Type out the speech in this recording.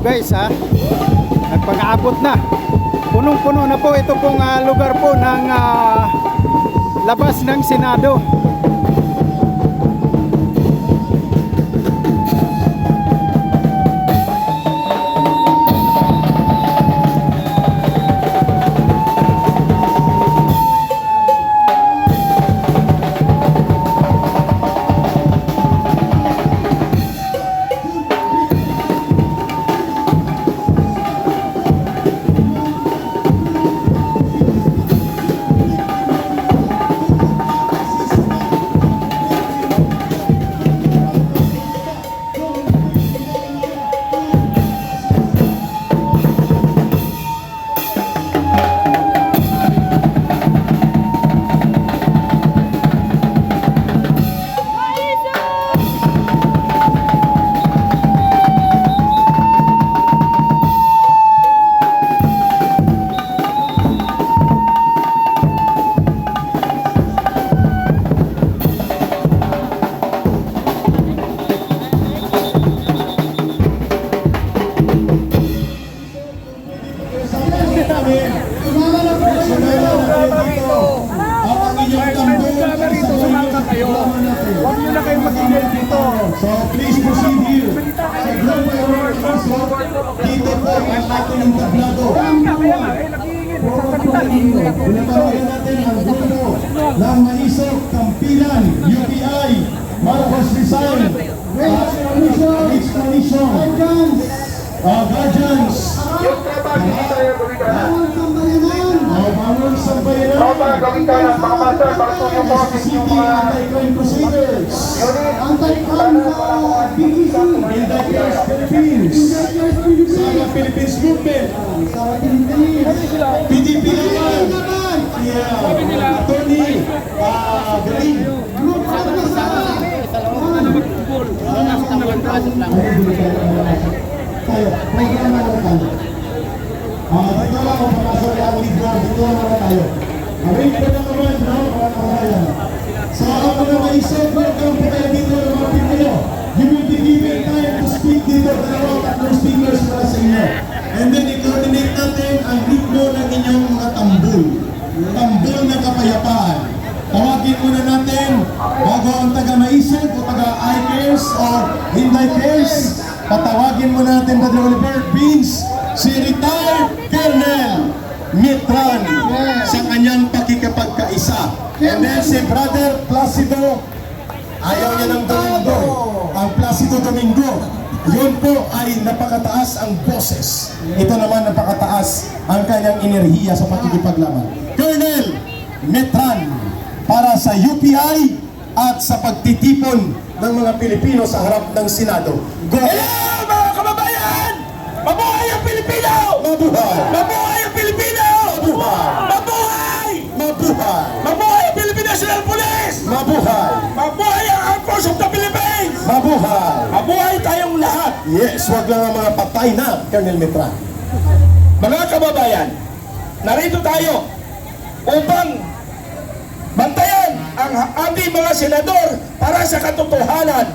guys ha. Nagpang-aabot na. Punong-puno na po ito pong lugar po ng labas ng Senado. Huwag nyo na kayo mag-email dito. So please proceed here. Dito po ang ating tablado. Pinatawagan natin ang grupo ng Maisok, Kampilan, UPI, Marcos Rizal, Rich Coalition, Guardians, Bawang Sambayanan, Mga master, pagtuloy po sa inyong mga Anti-Crime Crusaders, Anti-Crime Philippines, Sama Philippines Movement, PDP naman, Attorney Galing. Tayo, may ginawa na tayo. Dito lang kung papasok ang libro, dito naman tayo. Await ko na naman, no? Mga kabayan. Sa mga maisip, welcome po kayo dito ng mga Pinoy. You will be given time to speak dito. Dalawang tatlong speakers para sa inyo. And then, i-coordinate natin ang ritmo ng inyong mga tambul. Tambul ng kapayapaan. Tawagin muna natin bago ang taga-maisip o taga-I-cares o hindi-cares. Patawagin muna natin Brother Oliver Beans, si retired Colonel Mitran sa kanyang pakikipagkaisa. And then si Brother Placido, ayaw niya ng Domingo, ang Placido Domingo. Yun po ay napakataas ang boses. Ito naman napakataas ang kanyang enerhiya sa pakikipaglaban. Colonel Mitran para sa UPI at sa pagtitipon ng mga Pilipino sa harap ng Senado. Go! Hello mga kababayan! Mabuhay ang Pilipino! Mabuhay! Mabuhay ang Pilipino! Mabuhay! Mabuhay! Mabuhay! Mabuhay ang Philippine National Police! Mabuhay! Mabuhay ang Armed Forces of the Philippines! Mabuhay! Mabuhay tayong lahat! Yes, wag lang ang mga patay na, Colonel Mitran. Mga kababayan, narito tayo upang bantayan ang ating mga senador para sa katotohanan.